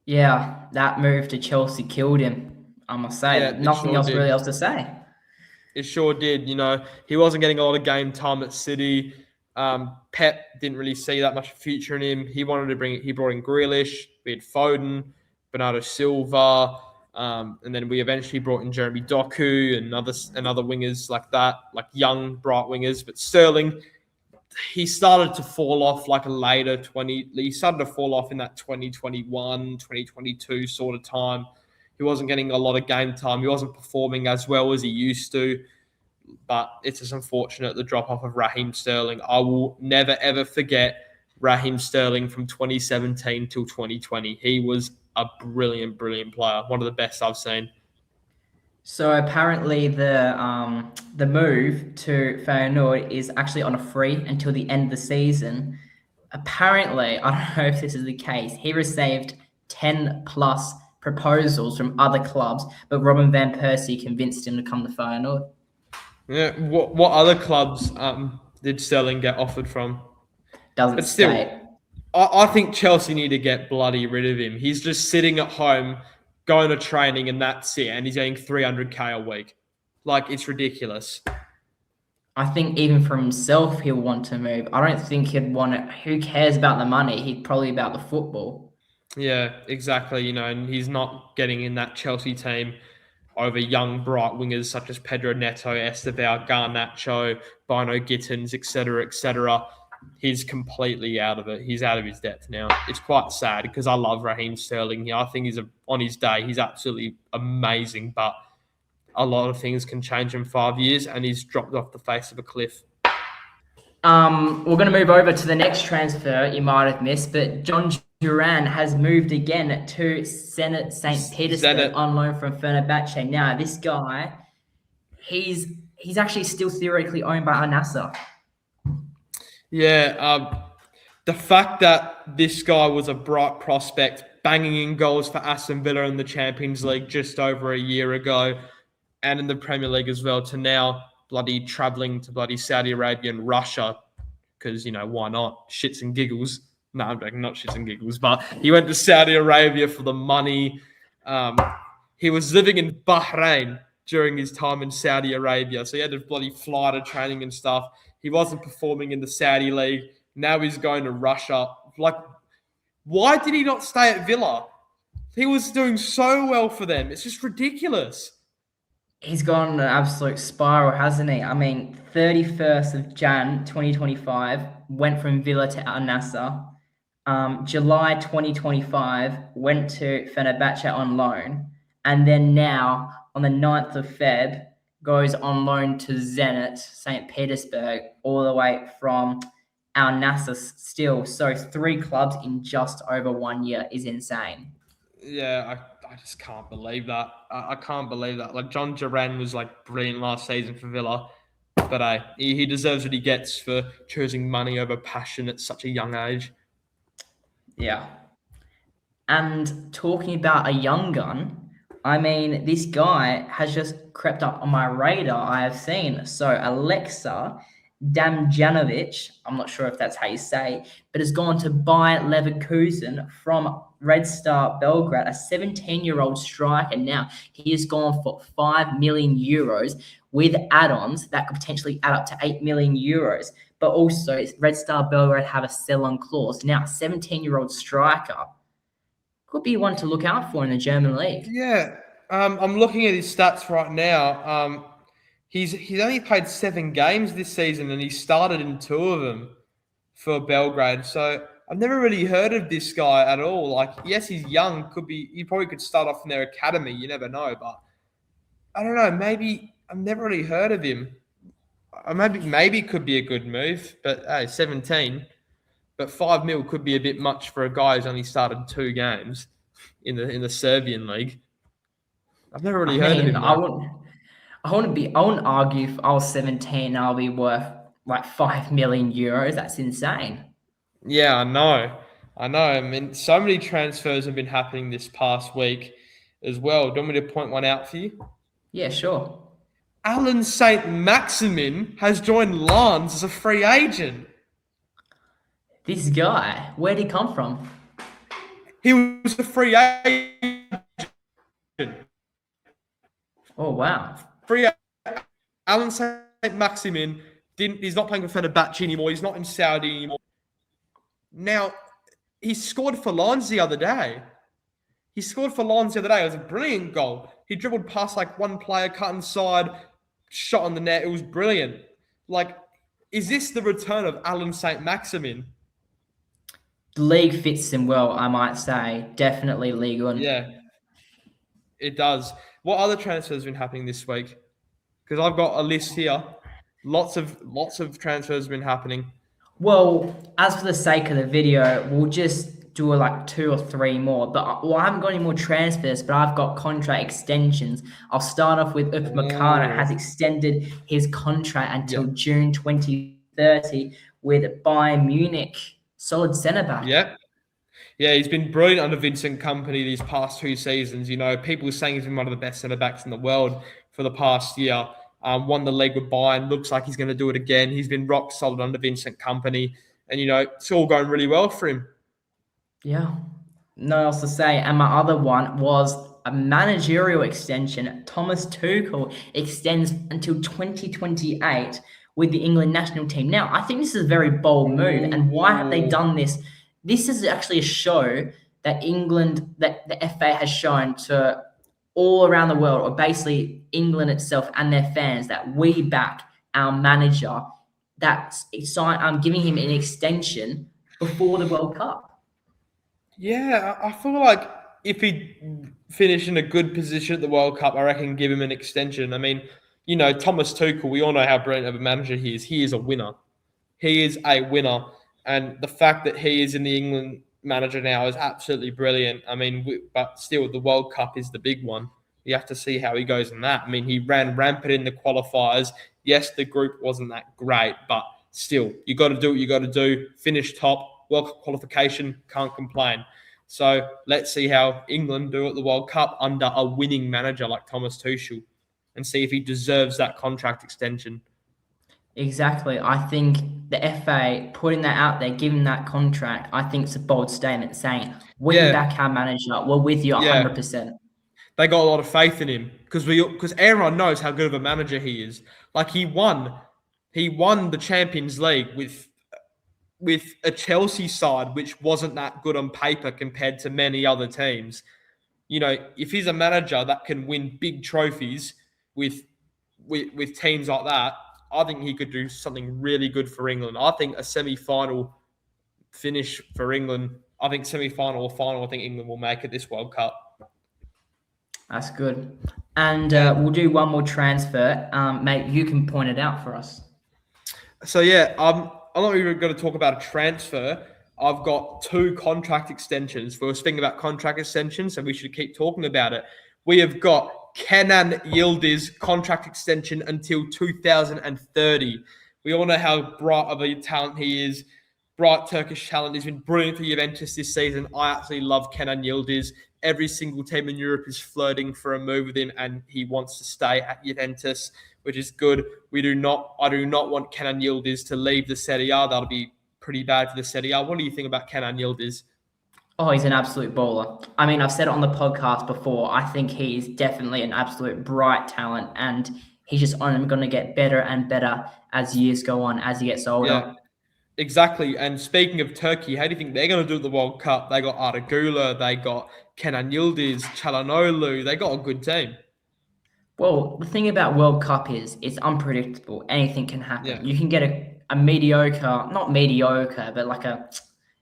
A: Yeah, that move to Chelsea killed him. I must say,
B: Yeah, it
A: nothing
B: sure
A: else really
B: did.
A: else to say.
B: It sure did. He wasn't getting a lot of game time at City. Pep didn't really see that much future in him. He brought in Grealish, we had Foden, Bernardo Silva, and then we eventually brought in Jeremy Doku and other wingers like that, like young, bright wingers. But Sterling, he started to fall off like a later 20. He started to fall off in that 2021, 2022 sort of time. He wasn't getting a lot of game time. He wasn't performing as well as he used to. But it's just unfortunate the drop off of Raheem Sterling. I will never ever forget Raheem Sterling from 2017 till 2020. He was a brilliant, brilliant player. One of the best I've seen.
A: So apparently the move to Feyenoord is actually on a free until the end of the season. Apparently, I don't know if this is the case. He received 10 plus proposals from other clubs, but Robin van Persie convinced him to come to Feyenoord.
B: Yeah. What other clubs did Sterling get offered from?
A: Doesn't
B: But still,
A: state.
B: I think Chelsea need to get bloody rid of him. He's just sitting at home, going to training, and that's it. And he's getting 300K a week. Like, it's ridiculous.
A: I think even for himself, he'll want to move. I don't think he'd want it. Who cares about the money? He'd probably about the football.
B: Yeah, exactly. And he's not getting in that Chelsea team over young, bright wingers such as Pedro Neto, Estevao, Garnacho, Bino Gittins, etc., etc. He's completely out of it. He's out of his depth now. It's quite sad because I love Raheem Sterling. I think on his day, he's absolutely amazing, but a lot of things can change in 5 years, and he's dropped off the face of a cliff.
A: We're going to move over to the next transfer you might have missed, but John Duran has moved again to Zenit St. Petersburg on loan from Fenerbahce. Now, this guy, he's actually still theoretically owned by Al Nassr.
B: Yeah, the fact that this guy was a bright prospect, banging in goals for Aston Villa in the Champions League just over a year ago, and in the Premier League as well, to now bloody travelling to bloody Saudi Arabia and Russia, because, why not? Shits and giggles. No, I'm joking, not shits and giggles, but he went to Saudi Arabia for the money. He was living in Bahrain during his time in Saudi Arabia, so he had to bloody fly to training and stuff. He wasn't performing in the Saudi league. Now he's going to Russia. Like, why did he not stay at Villa? He was doing so well for them. It's just ridiculous.
A: He's gone an absolute spiral, hasn't he? I mean, 31st of Jan 2025, went from Villa to Al Nassr. July 2025, went to Fenerbahce on loan. And then now, on the 9th of Feb, goes on loan to Zenit, St. Petersburg, all the way from Al Nassr still. So 3 clubs in just over 1 year is insane.
B: Yeah, I just can't believe that. I can't believe that. Like John Duran was like brilliant last season for Villa, but he deserves what he gets for choosing money over passion at such a young age.
A: Yeah. And talking about a young gun, I mean, this guy has just crept up on my radar, I have seen. So Alexa Damjanovic, I'm not sure if that's how you say, but has gone to buy Leverkusen from Red Star Belgrade, a 17-year-old striker. Now, he has gone for 5 million euros with add-ons that could potentially add up to 8 million euros. But also, Red Star Belgrade have a sell-on clause. Now, 17-year-old striker could be one to look out for in the German league.
B: Yeah, I'm looking at his stats right now. He's only played 7 games this season, and he started in 2 of them for Belgrade. So I've never really heard of this guy at all. Like, yes, he's young. He probably could start off in their academy. You never know, but I don't know. Maybe I've never really heard of him. Maybe it could be a good move, but hey, 17. But 5 mil could be a bit much for a guy who's only started 2 games in the Serbian league. I've never really
A: I
B: heard of
A: mean,
B: him though.
A: I wouldn't argue if I was 17, I'll be worth like 5 million euros. That's insane.
B: Yeah, I know. I mean, so many transfers have been happening this past week as well. Do you want me to point one out for you?
A: Yeah, sure.
B: Alan St. Maximin has joined Lens as a free agent.
A: This guy, where'd he come from?
B: He was a free agent.
A: Oh, wow.
B: Free Alan St. Maximin he's not playing for Fenerbahce anymore. He's not in Saudi anymore. Now, he scored for Lens the other day. It was a brilliant goal. He dribbled past like one player, cut inside, shot on the net. It was brilliant. Like, is this the return of Alan St. Maximin?
A: The league fits him well, I might say. Definitely League One.
B: Yeah, it does. What other transfers have been happening this week? Because I've got a list here. Lots of transfers have been happening.
A: Well, as for the sake of the video, we'll just do like 2 or 3 more. But I haven't got any more transfers, but I've got contract extensions. I'll start off with Upamecano has extended his contract until June 2030 with Bayern Munich. Solid centre back.
B: Yeah, he's been brilliant under Vincent Kompany these past 2 seasons. You know, people are saying he's been one of the best centre backs in the world for the past year. Won the league with Bayern. Looks like he's going to do it again. He's been rock solid under Vincent Kompany. And, you know, it's all going really well for him.
A: Yeah. No else to say. And my other one was a managerial extension. Thomas Tuchel extends until 2028 with the England national team. Now, I think this is a very bold move. And why have they done this? This is actually a show that that the FA has shown to all around the world, or basically England itself and their fans, that we back our manager. I'm giving him an extension before the World Cup.
B: Yeah, I feel like if he finished in a good position at the World Cup, I reckon give him an extension. I mean, you know, Thomas Tuchel, we all know how brilliant of a manager he is. He is a winner. And the fact that he is in the England manager now is absolutely brilliant. I mean, but still, the World Cup is the big one. You have to see how he goes in that. I mean, he ran rampant in the qualifiers. Yes, the group wasn't that great, but still, you got to do what you got to do. Finish top, World Cup qualification, can't complain. So let's see how England do at the World Cup under a winning manager like Thomas Tuchel, and see if he deserves that contract extension.
A: Exactly. I think the FA putting that out there, giving that contract, I think it's a bold statement saying, we back our manager. We're with you 100%.
B: They got a lot of faith in him because everyone knows how good of a manager he is. Like, he won the Champions League with a Chelsea side which wasn't that good on paper compared to many other teams. You know, if he's a manager that can win big trophies with teams like that, I think he could do something really good for England. I think a semi-final finish for England. I think semi-final or final. I think England will make it this World Cup.
A: That's good. And
B: And
A: we'll do one more transfer. Mate, you can point it out for us.
B: so yeah, I'm not even going to talk about a transfer. I've got 2 contract extensions. We were speaking about contract extensions, so we should keep talking about it. We have got Kenan Yildiz contract extension until 2030. We all know how bright of a talent he is. Bright Turkish talent. He's been brilliant for Juventus this season. I absolutely love Kenan Yildiz. Every single team in Europe is flirting for a move with him, and he wants to stay at Juventus, which is good. I do not want Kenan Yildiz to leave the Serie A. That'll be pretty bad for the Serie A. What do you think about Kenan Yildiz?
A: Oh, he's an absolute baller. I mean, I've said it on the podcast before. I think he's definitely an absolute bright talent, and he's just only going to get better and better as years go on, as he gets older.
B: Yeah, exactly. And speaking of Turkey, how do you think they're going to do at the World Cup? They got Arda Güler, they got Kenan Yildiz, Çalhanoğlu. They got a good team.
A: Well, the thing about World Cup is it's unpredictable. Anything can happen.
B: Yeah.
A: You can get a mediocre, not mediocre, but like a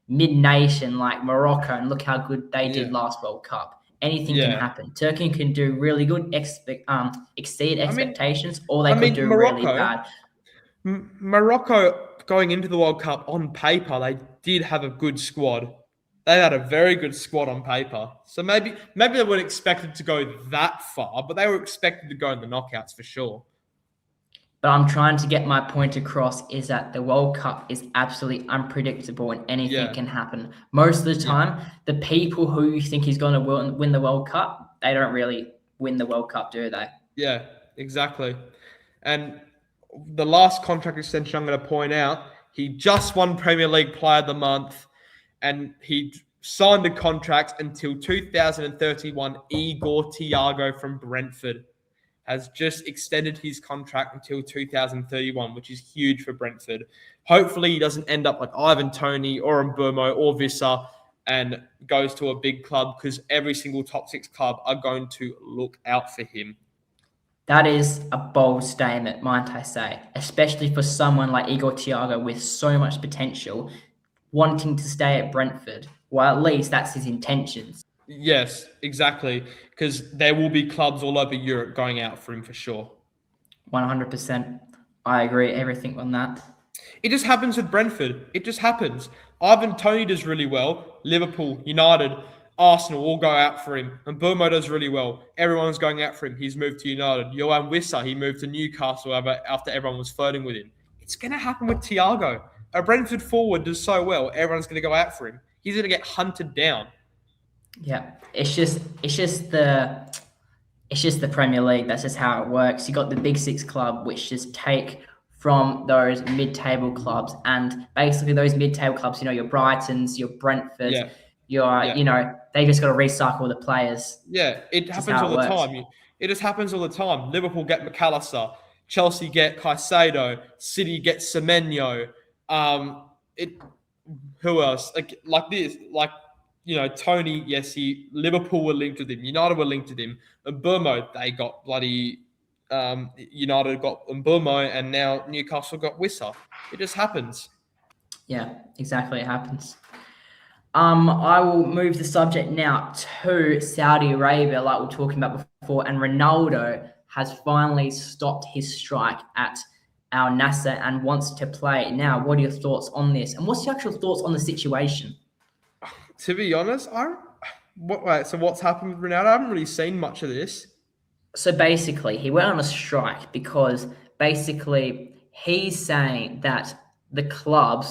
A: mid-nation like Morocco, and look how good they did last World Cup. Anything can happen. Turkey can do really good, exceed expectations, or they could do
B: Morocco,
A: really bad.
B: Morocco going into the World Cup on paper, they did have a good squad. They had a very good squad on paper. So maybe they weren't expected to go that far, but they were expected to go in the knockouts for sure.
A: But I'm trying to get my point across is that the World Cup is absolutely unpredictable and anything can happen. Most of the time, the people who you think is going to win the World Cup, they don't really win the World Cup, do they?
B: Yeah, exactly. And the last contract extension I'm going to point out, he just won Premier League Player of the Month, and he signed a contract until 2031. Igor Thiago from Brentford has just extended his contract until 2031, which is huge for Brentford. Hopefully he doesn't end up like Ivan Toney or Mbeumo or Visser and goes to a big club, because every single top 6 club are going to look out for him.
A: That is a bold statement, might I say, especially for someone like Igor Thiago with so much potential, wanting to stay at Brentford. Well, at least that's his intentions.
B: Yes, exactly, because there will be clubs all over Europe going out for him for sure.
A: 100%. I agree, everything on that.
B: It just happens with Brentford. It just happens. Ivan Toney does really well. Liverpool, United, Arsenal all go out for him. And Mbeumo does really well. Everyone's going out for him. He's moved to United. Yohan Wissa, he moved to Newcastle after everyone was flirting with him. It's going to happen with Thiago. A Brentford forward does so well, everyone's going to go out for him. He's going to get hunted down.
A: Yeah, it's just the Premier League. That's just how it works. You got the Big Six club, which just take from those mid-table clubs, and basically those mid-table clubs, your Brightons, your Brentfords, they just got to recycle the players.
B: Yeah, it happens all the time. It just happens all the time. Liverpool get McAllister, Chelsea get Caicedo, City get Semenyo. Who else? Like this, Toney, yes, Liverpool were linked with him. United were linked with him. Mbeumo, they got bloody United got Mbeumo, and now Newcastle got Wissa. It just happens.
A: Yeah, exactly. It happens. I will move the subject now to Saudi Arabia, like we were talking about before, and Ronaldo has finally stopped his strike at Al Nassr and wants to play. Now, what are your thoughts on this? And what's your actual thoughts on the situation?
B: To be honest, so what's happened with Ronaldo? I haven't really seen much of this.
A: So basically, he went on a strike because basically he's saying that the club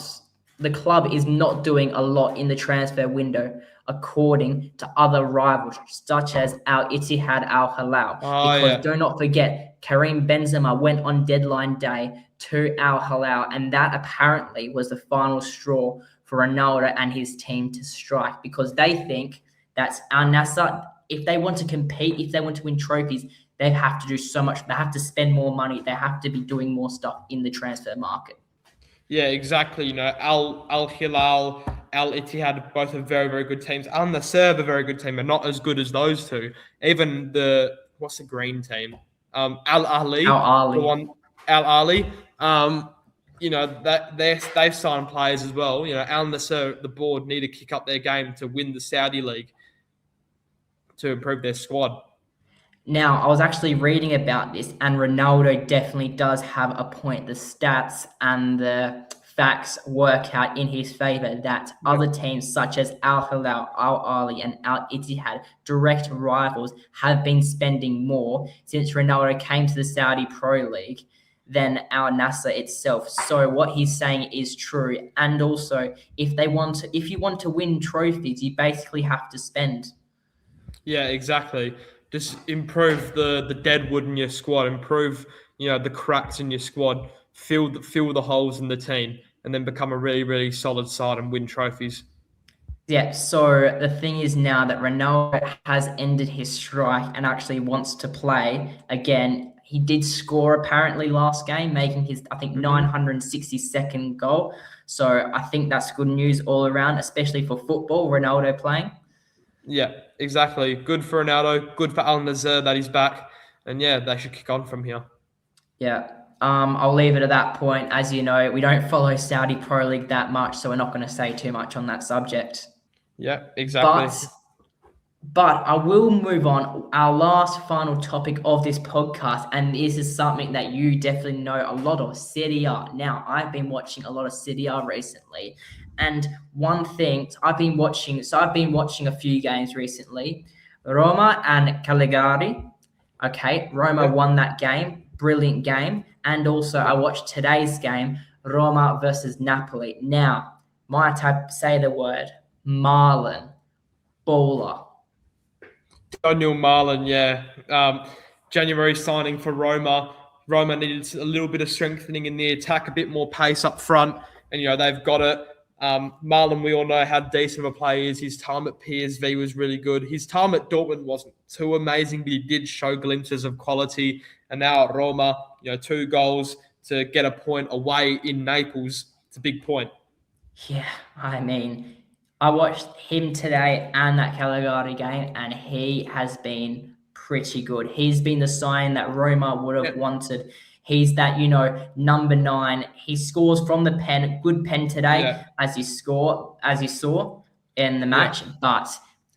A: is not doing a lot in the transfer window according to other rivals such as Al Ittihad, Al Hilal. Do not forget, Karim Benzema went on deadline day to Al Hilal, and that apparently was the final straw for Ronaldo and his team to strike, because they think that Al Nassr, if they want to compete, if they want to win trophies, they have to do so much. They have to spend more money. They have to be doing more stuff in the transfer market.
B: Yeah, exactly. Al Hilal, Al Ittihad, both are very, very good teams. Al Nassr, a very good team, but not as good as those two. Even what's the green team? Al Ahly.
A: Al Ahly.
B: Al Ahly. That they've signed players as well. Al Nassr, the board, need to kick up their game to win the Saudi League to improve their squad.
A: Now, I was actually reading about this, and Ronaldo definitely does have a point. The stats and the facts work out in his favor that other teams such as Al Hilal, Al Ahly, and Al Ittihad, direct rivals, have been spending more since Ronaldo came to the Saudi Pro League than Al Nassr itself. So what he's saying is true. And also, if you want to win trophies, you basically have to spend.
B: Yeah, exactly. Just improve the dead wood in your squad, improve the cracks in your squad, fill the holes in the team, and then become a really, really solid side and win trophies.
A: Yeah, so the thing is now that Ronaldo has ended his strike and actually wants to play again. He did score apparently last game, making his, I think, 962nd goal. So I think that's good news all around, especially for football, Ronaldo playing.
B: Yeah, exactly. Good for Ronaldo, good for Al Nassr that he's back. And yeah, they should kick on from here.
A: Yeah. I'll leave it at that point. As you know, we don't follow Saudi Pro League that much, so we're not going to say too much on that subject.
B: Yeah, exactly.
A: But I will move on. Our last final topic of this podcast, and this is something that you definitely know a lot of, Serie A. Now, I've been watching a lot of Serie A recently, and one thing I've been watching a few games recently. Roma and Cagliari. Okay, Roma won that game, brilliant game, and also I watched today's game, Roma versus Napoli. Now, might I say the word Marlon, baller.
B: Daniel Marlon, yeah. January signing for Roma. Roma needed a little bit of strengthening in the attack, a bit more pace up front, and they've got it. Marlon, we all know how decent of a player he is. His time at PSV was really good. His time at Dortmund wasn't too amazing, but he did show glimpses of quality. And now at Roma, 2 goals to get a point away in Naples. It's a big point.
A: Yeah, I mean, I watched him today and that Cagliari game, and he has been pretty good. He's been the sign that Roma would have wanted. He's that, number 9. He scores from the pen, good pen today, as you saw in the match. But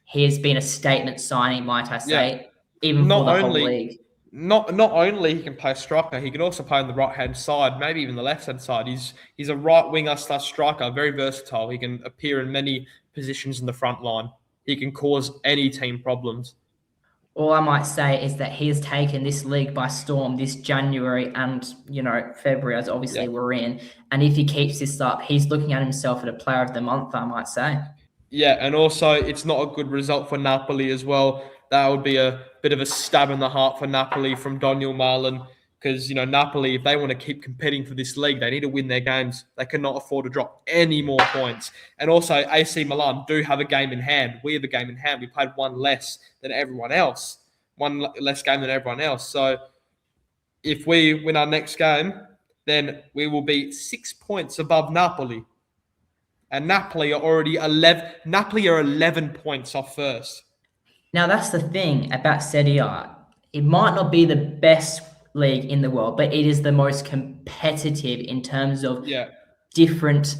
A: he has been a statement signing, might I say, even for the whole league.
B: Not only he can play striker, he can also play on the right hand side, maybe even the left hand side. He's a right winger / striker, very versatile. He can appear in many positions in the front line. He can cause any team problems.
A: All I might say is that he has taken this league by storm this January and, February, as obviously we're in. And if he keeps this up, he's looking at himself as a player of the month, I might say.
B: Yeah, and also it's not a good result for Napoli as well. That would be a bit of a stab in the heart for Napoli from Daniel Marlon because, Napoli, if they want to keep competing for this league, they need to win their games. They cannot afford to drop any more points. And also, AC Milan do have a game in hand. We have a game in hand. We played one less than everyone else, one less game than everyone else. So if we win our next game, then we will be 6 points above Napoli. And Napoli are already 11 points off first.
A: Now, that's the thing about Serie A. It might not be the best league in the world, but it is the most competitive in terms of different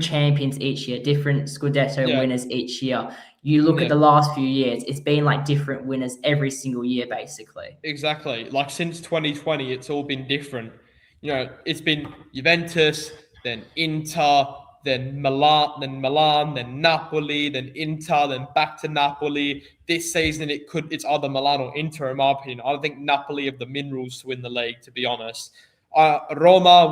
A: champions each year, different Scudetto winners each year. You look at the last few years, it's been like different winners every single year, basically.
B: Exactly. Like since 2020, it's all been different. It's been Juventus, then Inter, then Milan, then Napoli, then Inter, then back to Napoli. This season, it's either Milan or Inter, in my opinion. I don't think Napoli have the minerals to win the league, to be honest. Roma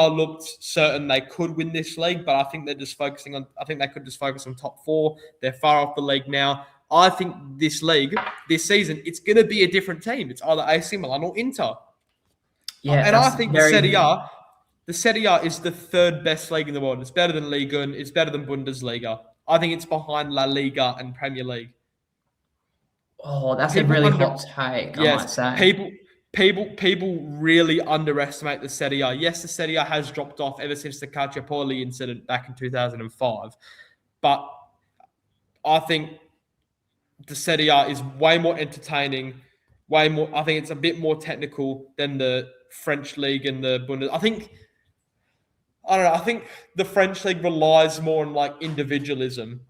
B: looked certain they could win this league, but I think they could just focus on top 4. They're far off the league now. I think this league, this season, it's going to be a different team. It's either AC Milan or Inter.
A: Yeah,
B: and I think the Serie A is the 3rd best league in the world. It's better than Liga and it's better than Bundesliga. I think it's behind La Liga and Premier League.
A: Oh, that's a really hot take, I might say.
B: People really underestimate the Serie A. Yes, the Serie A has dropped off ever since the Calciopoli incident back in 2005. But I think the Serie A is way more entertaining, I think it's a bit more technical than the French league and the Bundes. I don't know. I think the French league relies more on like individualism,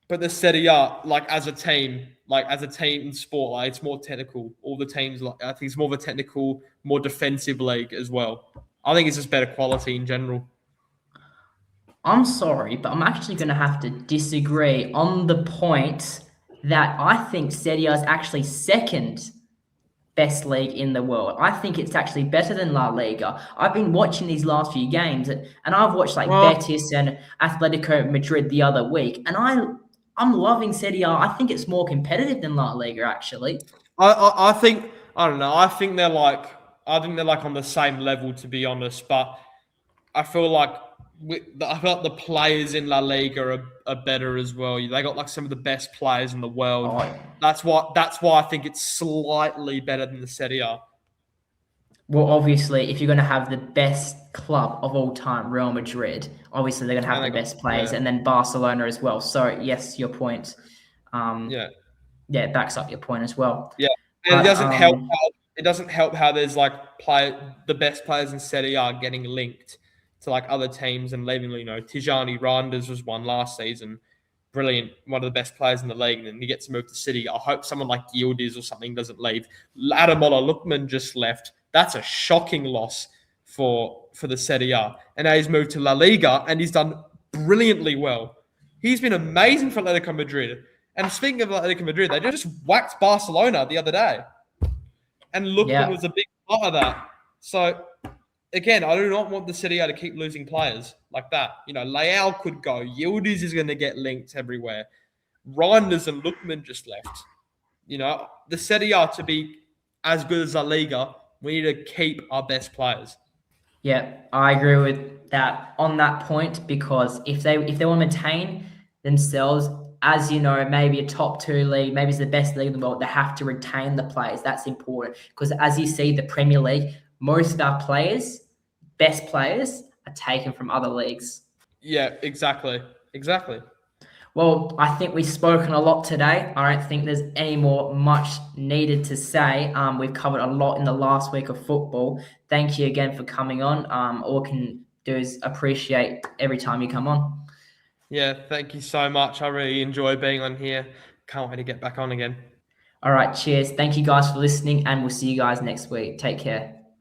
B: but the Serie A, like as a team, in sport, like it's more technical. All the teams, like I think it's more of a technical, more defensive league as well. I think it's just better quality in general.
A: I'm sorry, but I'm actually going to have to disagree on the point that I think Serie A is actually second best league in the world. I think it's actually better than La Liga. I've been watching these last few games, and I've watched like
B: Well,
A: Betis and Atletico Madrid the other week, and I'm loving Serie A. I think it's more competitive than La Liga, actually.
B: I think I don't know. I think they're like on the same level, to be honest. But I feel like I feel like the players in La Liga are better as well. They got like some of the best players in the world.
A: Oh,
B: That's why I think it's slightly better than the Serie A.
A: well, obviously, if you're going to have the best club of all time, Real Madrid, obviously they're going to have the best players, and then Barcelona as well. So, yes, your point.
B: Yeah.
A: Yeah, it backs up your point as well.
B: Yeah, and
A: But,
B: it doesn't help how there's like the best players in Serie A getting linked to like other teams and leaving. Tijani Reinders was one last season, brilliant, one of the best players in the league, and then he gets to move to City. I hope someone like Yildiz or something doesn't leave. Ademola Lookman just left. That's a shocking loss for the Serie A, and now he's moved to La Liga and he's done brilliantly well. He's been amazing for Atletico Madrid. And speaking of Atletico Madrid, they just whacked Barcelona the other day. And Lookman was a big part of that. So, again, I do not want the Serie A to keep losing players like that. Leao could go. Yildiz is going to get linked everywhere. Reinders and Lookman just left. The Serie A to be as good as La Liga, we need to keep our best players.
A: yeah, I agree with that on that point, because if they want to maintain themselves as, maybe a top 2 league, maybe it's the best league in the world, they have to retain the players. That's important, because as you see, the Premier League, most of our players, best players, are taken from other leagues.
B: Yeah, exactly.
A: Well, I think we've spoken a lot today. I don't think there's any more much needed to say. We've covered a lot in the last week of football. Thank you again for coming on. All we can do is appreciate every time you come on.
B: Yeah, thank you so much. I really enjoy being on here. Can't wait to get back on again.
A: All right, cheers. Thank you guys for listening, and we'll see you guys next week. Take care.